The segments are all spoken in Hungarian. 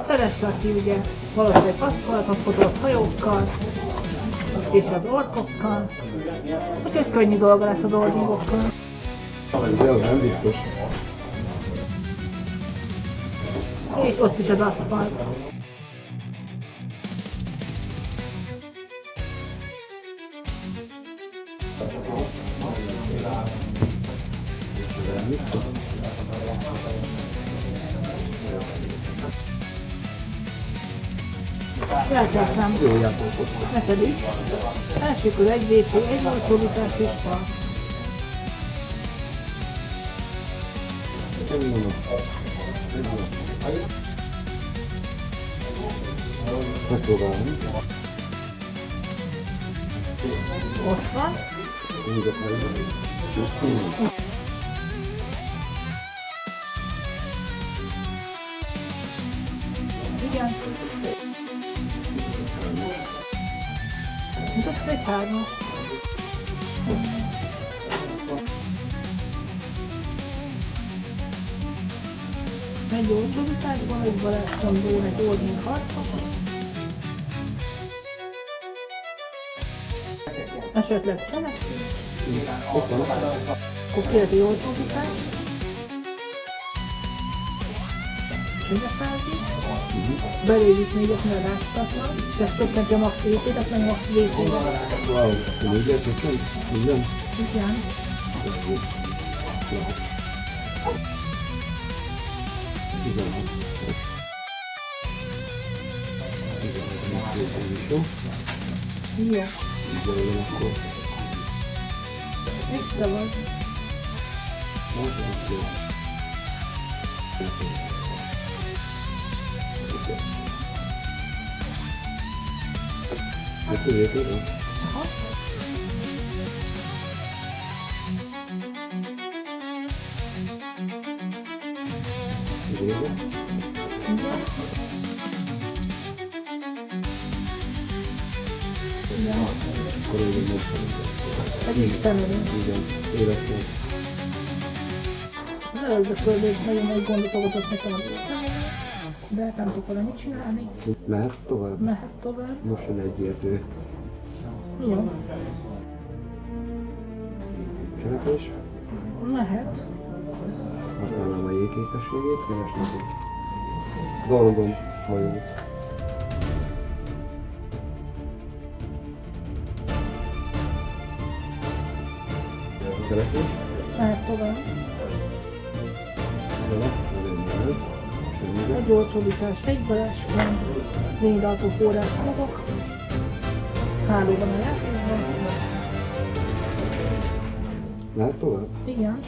Szeres Laci ugye valószínűleg aszfalton fotózott hajókkal és az orkokkal, úgyhogy könnyű dolga lesz a dolgingokkal. Ez nem biztos. És ott is az aszfalt. Feltettem. Jó játékot. Neked is. Első kör 1 VP, 1 olcsóbbítás és pal. Megpróbálom. Ott van. Igen. Mutatsz egy 3-as. Egy olcsóbbításban, egy varázslandó, egy olding 6-as. Esetleg cselekvés. Ott van. Akkor kérleti olcsóbbítás. Csöndefázi. Belőjük még ott mert ráctatlan. És ezt csökkenti a max VP-t, azt meg max VP-re. Wow, úgy értettem? Minden? Igen. Jó. És te vagy. Aha. Igen. Igen. Akkor én most Egy Isten-öröm. igen, életlen. Az előző körben is nagyon nagy gondot okozott nekem az Isten-öröm. De hát nem tudok vele mit csinálni. Mehet tovább? Mehet tovább. Most jön egyértő. Jó. Cselekvés? Mehet. Használnám a jégképességét, keresnek egy Gorgon hajót. Cselekvés? Mehet tovább. Vele, vele, semmi. Egy olcsóbbítás, egy varázspont, lényegalkó forrás fogok. Hálóban a játékban. Lehet tovább? Igen.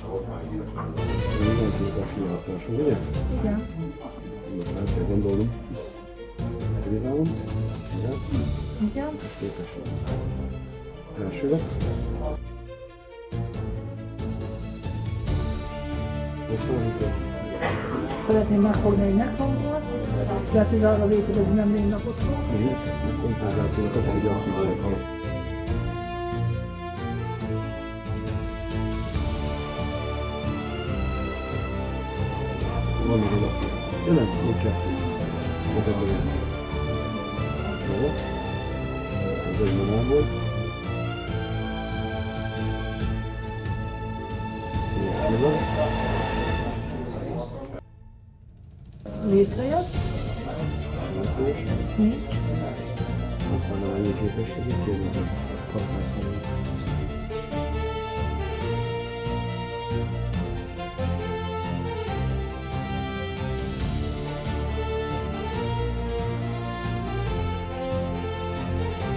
Minden képes kiáltásunk, ugye? Igen. El kell gondolnom. Vizálom. Igen. Igen. Képesség. Elsőre. Most valamikor. Szeretném megfogni egy nekronból, de hát ez az építőző nem lénynapot fog. Igen. A kompenzációt akar egy aktiválni. Van még egy aktív. Ja nem, még kettő. Mutatva jön. Jó. Ez egy manából. Jó. Létrejött. Nincs. Használom ennyi képességét, kérlek a kapásra.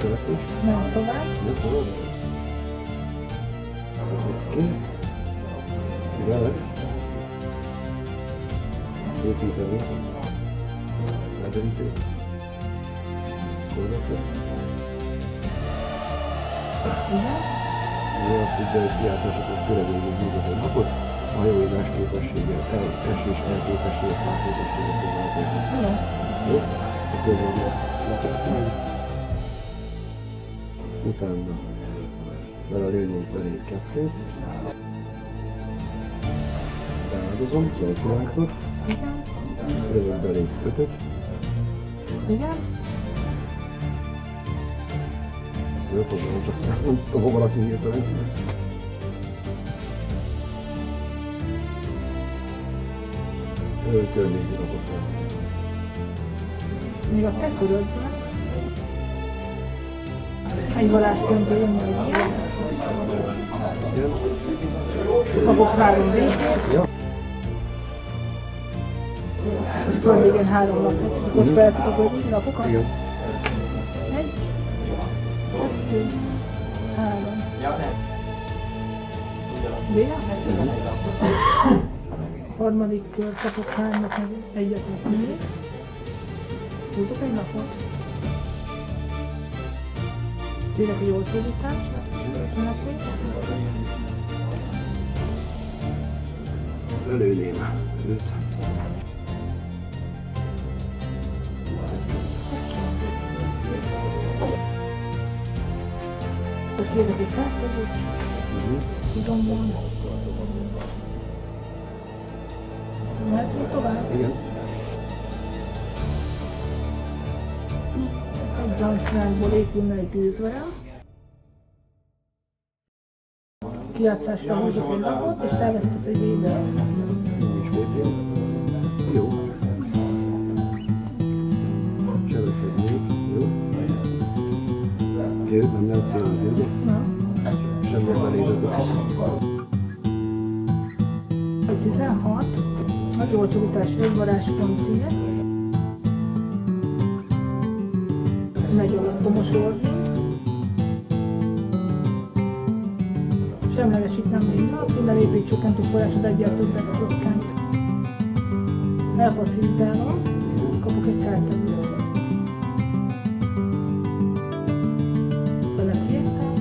Cselekvés? Nem tovább. Nem tovább? Oké. Vele. Építeni. Lederítő. Korrektor. Igen. Ő azt tudja, hogy kiáltásokat körülbelül húzott egy napot, a hajóidás képessége, esés elképessége, felképessége, Jó. jó? A közölgyet letetsz meg. Utána vele lőnénk belé kettőt. áldozom, zöldvilágnak, Igen. rövök belé 5-öt, Igen. zöldfogalom, csak nem tudom hova rakni hirtelen. Környéki rakok rá. Még a te körödben egy varázspontja jön meg ilyen. Igen. Kapok 3 végét, Ja. és környéken 3 lapot, és akkor felszok a lapokat. Igen. 1, 2, 3. Vége? Harmadik kör, kapok 3-at, meg 1-et és 4. És húzok egy lapot. Tényleg egy olcsódítás, cselekvés. Előném őt. Kérek egy kezdődőt, tudom volna. Mehetünk tovább? Igen. Egy zancrákból épülne egy gőzverem. Kijátszásra húzok egy lapot, és tervezhetsz egy védelt. Nincs VP. Jó. Sebesség még. Jó. Jó, nem lehet célozni, ugye? Na, Semmi belédezek. 16. Nagy olcsóbítás, egy varázspont ilyen. Megy alattomos ordning. Semlegesít nem minden, minden épít csökkentő forrásod egyel többet csökkent. Elpasszivizálom, kapok egy kártevőt. Belekértem,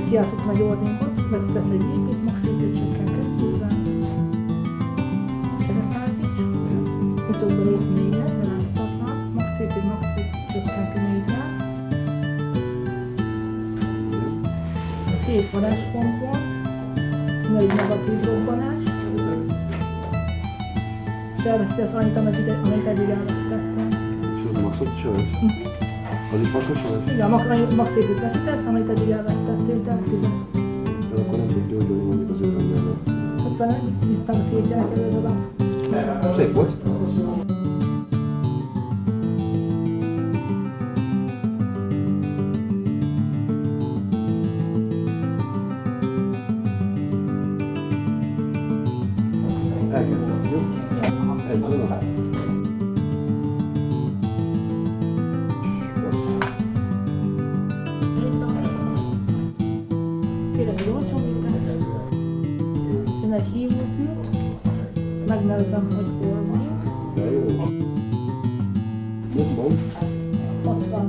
kijátszottam egy ordningot, vezetett egy épít, max épít csökkent 2-vel. Cserefázis, jutott belépni 4-et, de láthatatlan, max épít csökkent 4-vel. 2 varázspontból, 4 negatív robbanás, és elveszti az annyit, amit eddig elvesztettem. És az maxot sebez? Az is maxot sebez? Igen, max épít veszítesz, amit eddig elvesztettél, de 10. De akkor nem tud gyógyulni mondjuk az 50-nél. 50, itt meg tiltja neked ez a lap. Szép volt. Elkezdem, jó? Egy vonat. Kérek egy olcsóbítást, jön egy hívópült, megnevezem, hogy hol van. De jó. Mit mond? 60.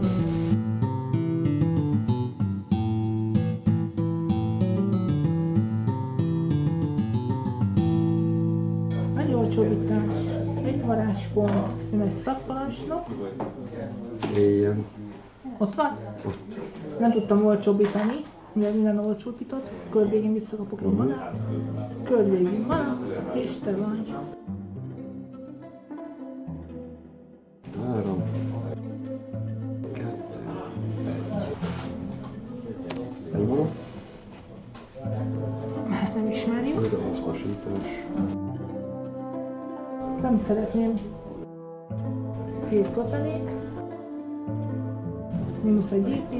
Egy olcsóbítás, egy varázspont, jön egy szakparancsnok. Ilyen. Ott van? Ott. Nem tudtam olcsóbbítani, mivel minden olcsóbbított. Kör végén visszakapok egy manát. Kör végén mana, és te vagy. 3, 2, 1. Egy vonat. Ezt nem ismerjük. Újra hasznosítás. Nem szeretném. 2 kötelék. Mínusz egy EP.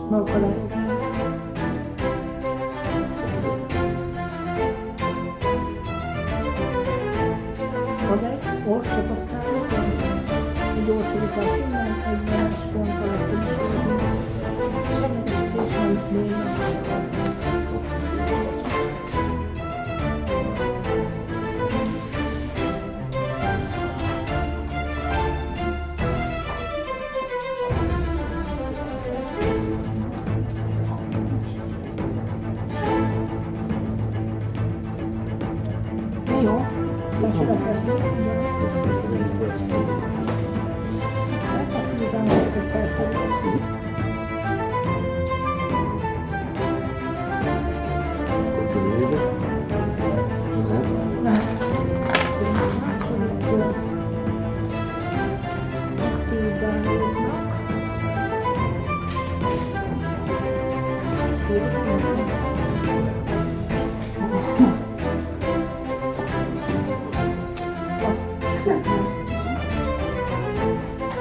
Megakadályozni. Az egy, orsz csak aztán egy olcsóbítás innen, egy varázspont alattom is oldani. Semlegesítés nem lényeg. Jó, tehát elkezdjük. Elpasszivizálom ezeket a kártyákat.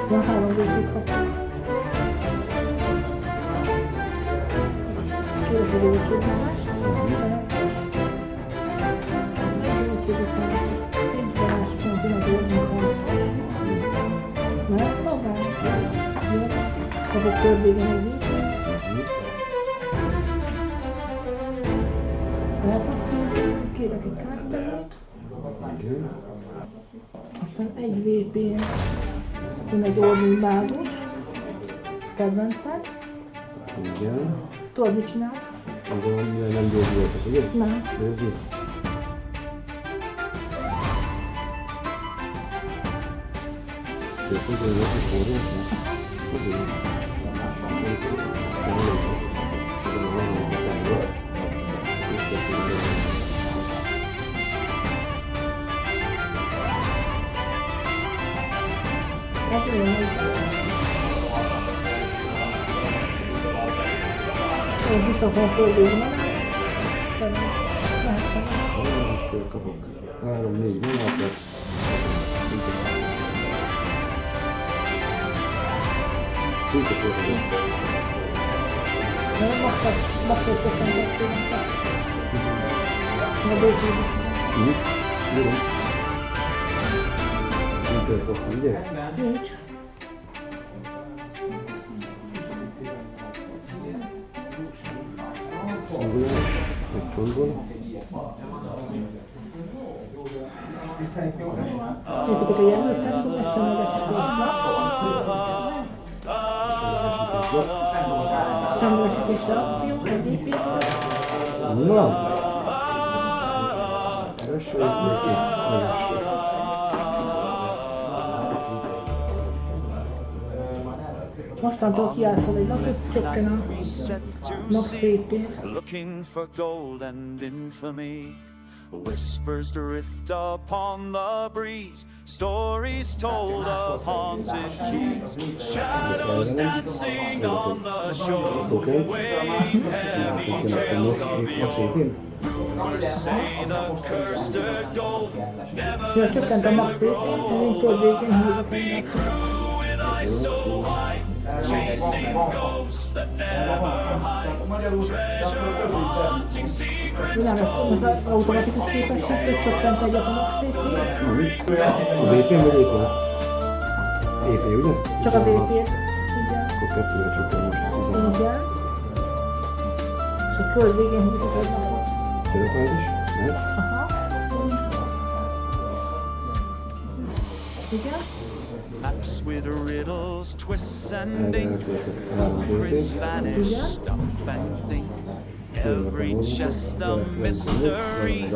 Van 3 végig kapjuk. Kérek egy olcsóbbanást, cselekes. Egy olcsóbbítás, egy varázspont, jön a dolgunk 6-os. Mert tovább. Jó. Kapok törvényen egy lépést. Elpasszoljuk, kérek egy kártyát. Aztán egy VP-n jön egy Orvin mágus, kedvenced. Igen. Tudod, mit csinál? Azon nem gyógyultak, ugye? Nem. Ez mi? Szépen, hogy ez is forró? Én visszakom a földőzmet. Aztán mehettem. Akkor kapok 3-4 mondatot. Nem, maxot csökkentettünk. A bőtőt. Jó. Nem történt, ugye? Nincs. Egy csontból. Építek egy előcentrumos semlegesítésre. Semlegesítés reakció, egy építve. Na! Első építés, megesső. Mostantól kiáltod egy lapot, csökken a max VP. Looking for gold and infamy. Whispers drift upon the breeze, stories told of haunted keys, shadows dancing on the shore, wave heavy tales of yore. Say the cursed gold never Szóval csökkent a max VP, én kör végén húzok be egy crew with eyes so high, chasing ghosts that never hide, treasure haunting secrets Világos, most már automatikus képességtől csökkent egyet a max VP. Az épén vagy épén? Épén, ugye? Csak az VP-t. Igen. Akkor 2-re csökken most 16. Igen. És a kör végén húzok egy lapot. Telepázis? Mehet? Aha. Igen. maps with riddles, twists and ink. Eltöltött 3 Prince épén. vanished, stop and think. Every chest a mystery,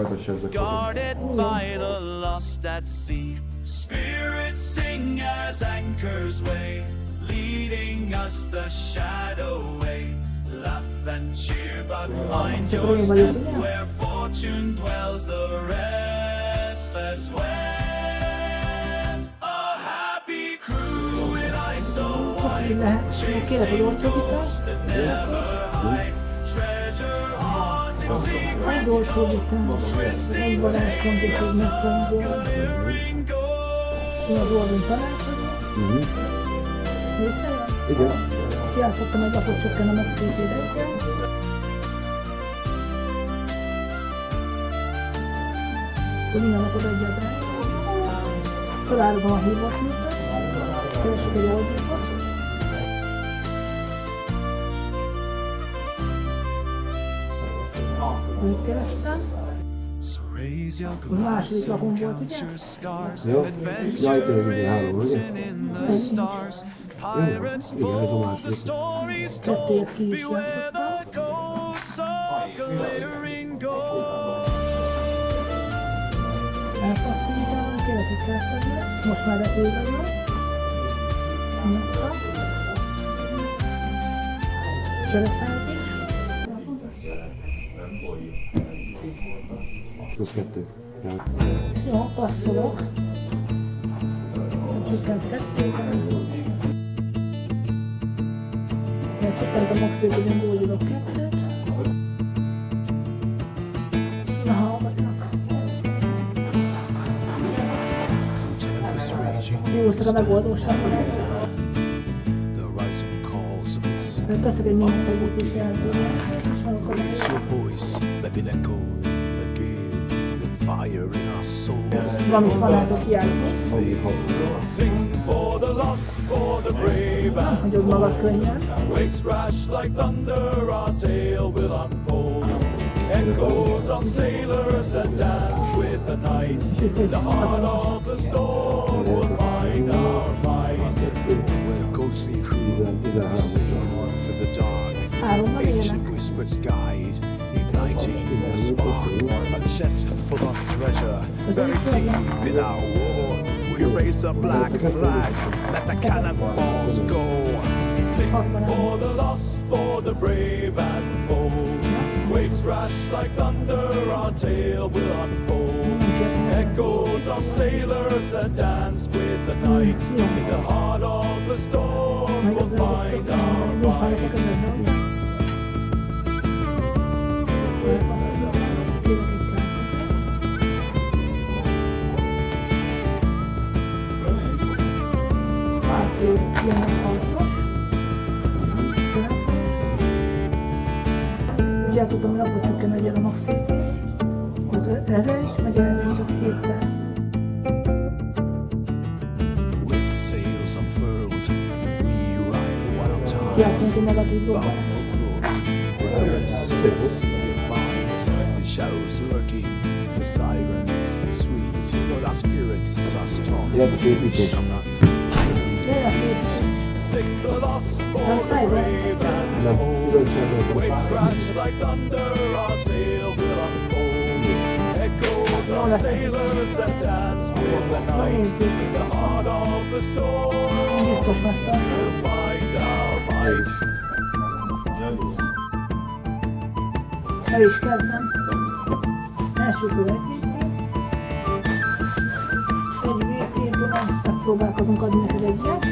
guarded by the lost at sea. Spirits sing as anchors weigh, leading us the shadow way. Laugh and cheer, but mind your step where fortune dwells, the restless wind. A happy crew with eyes so Csak így wide, lehet. Kérek egy olcsóbbítást. that never hide. Treasure haunting secrets, Egy olcsóbbítás. Egy varázspont és egy megfogó. glittering gold. Én az Orvin tanácsadó. Létrejön? Igen. Kiátszottam egy lapot, csökken a max VP-re egyen. Akkor minden napot egyet el. Felállom a hívófültet. Keresek egy oldalmat. Őt kerestem. So raise your A második glass lapon and volt, count ugye? your scars. Jó. Jaj, tényleg ugye 3, ugye? Adventure in the stars. Pirates Igen, ez a bold, the második. stories Kettőt told. ki is Beware the játszottam. ghosts of glittering gold. Elpasszolítálom, kérek egy kártyát. Most már repülve van. Nyugta. Cselefázis. Plusz 2. Ja. Jó, passzolok. Csökkent 2-ben. Csökkent a max VP-ben, gólírok 2-t. Valószínűleg a megoldóságban. The rising calls of this Teszek egy német együtt is jelentően. És meg akarom. It's your voice that been echoed again, the fire in our souls. Van is valátok járni. Sing for the lost, for the brave, and Hagyod magad könnyen. waves crash like thunder, our tale will unfold. Echoes of sailors that dance with the night. The heart of the storm will find our might. Where ghostly crew sail through the dark. Háromban élnek. Ancient whispers guide, igniting a spark. A chest full of treasure, buried deep in our war. We raise the black flag, let the cannonballs go. Sing for the lost, for the brave and bold. Waves crash like thunder, our tale will unfold. Echoes of sailors that dance with the night. In the heart of the storm, we'll find our Nincs might. hallgatok közben. Jönnek harcos. Ugye el tudtam, hogy abba csökken legyen a maxi. Erre is megjelenni csak kétszer. With sails unfurled, we ride the wild tide. Játszunk egy negatív dobban. The shadows lurking, the sirens sweet, but our spirits are strong. Ilyet a szépítés. Jöjjön a szép is. Sing the lost for Nem the szájba. brave and Nem, bold. tudom, Waves crash like thunder, our tale will unfold. Echoes of sailors that dance with the night. In the heart of the storm, Biztos megtan. we'll find our might. El is kezdem. Első kör egy végén. Egy végén megpróbálkozunk adni neked egy ilyet.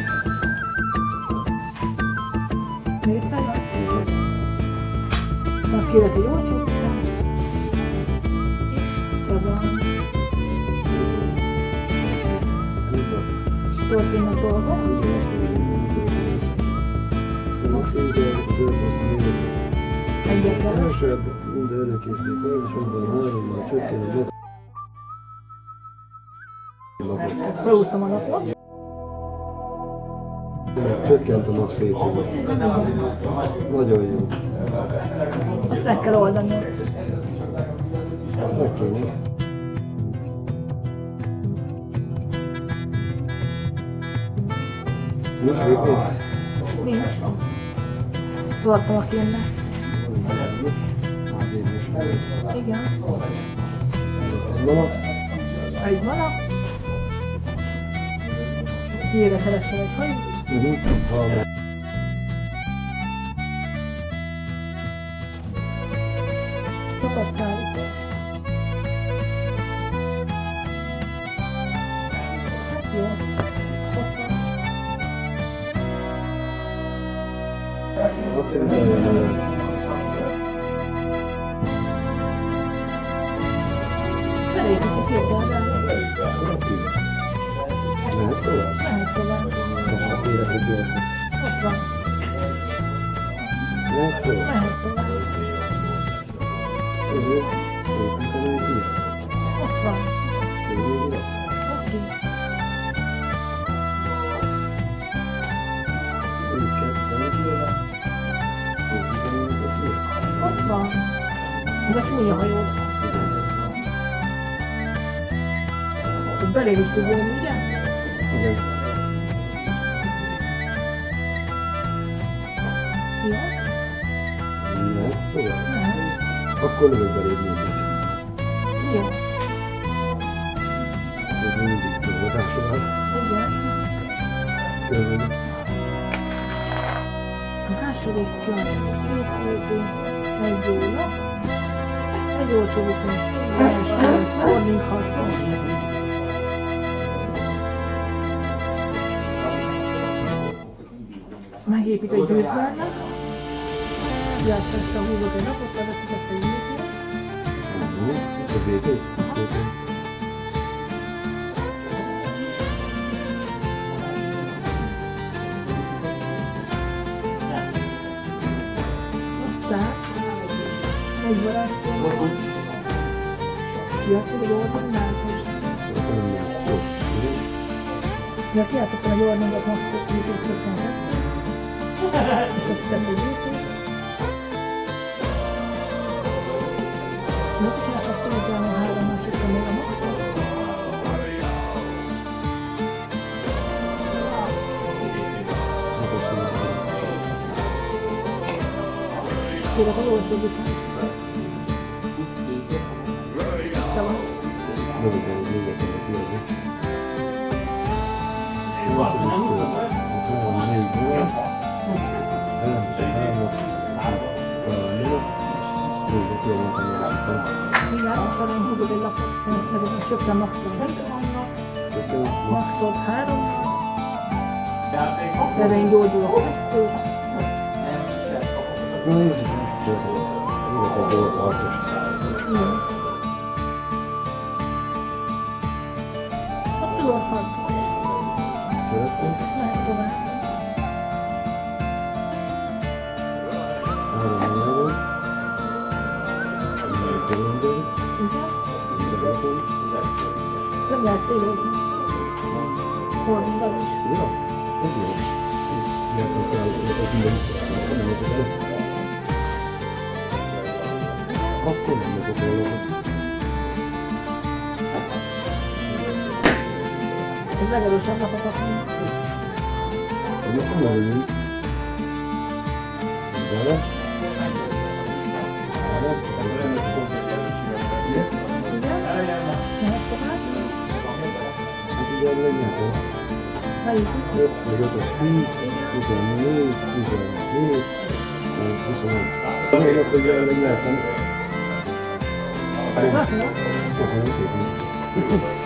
Létrejön. Na, kérek egy jó csúpítást. Itt van. És történnek dolgok. Egyetlen. Minden örökészség, és hárommal csökken a Felhúztam a napot. csökkent a nap szépség. Nagyon jó. Azt meg kell oldani. Ezt meg kéne. Nincs még még? Nincs. Szartam a kénnek. Igen. Na, Egy mana. Jére keresel egy hajót. Sokat szállít. Hát jó. Ott van. Elégíti két oldalra. Lehet tovább? Mehet tovább. Tessék, kérek, hogy gyorsan. Ott van. Lehet tovább? Mehet tovább. Ott van. Oké. Ott van. Ez a csúnya hajód. Ez belém is tud jönni, ugye? Igen. Jó. Lehet tovább? Mehet. Akkor lövök beléd mindig. Jó. Ez mindig szolgatásra. Igen. Körülbelül. A második kör. Építő. Egy óra. Egy olcsó után. Első. Ording harcos. Megépít egy győzvárlat. Játszásra húzod egy napot, leveszik ezt a jövőt. A végét? varázspontot. Kijátszod a Jordanát most? Ja, kijátszottam a Jordanot, most csökkentettem. És veszítettem egy YouTube. Miért is elkezdtem, hogy olyan 3-mal csökken még a maxot? Kérek az olcsóbbítás. És te vagy. Igen, és arra én húzok egy lapot, meg ez csökken maxot. Maxot 3. Erre én gyógyulok 2. Igen. Ott tudod harcos. Lehet tovább. Nem lehet célozni. Fordítani is. Akkor nem megyek volna. Ez legerősebb napokat mondjuk. Nem legyünk. Vele. Igen? Mehet tovább? Hát igen, legyen ott. Melyik? 5, 10, 14, 17, 21. Azért, hogy jelenleg lehetem. Látod? Köszönöm szépen.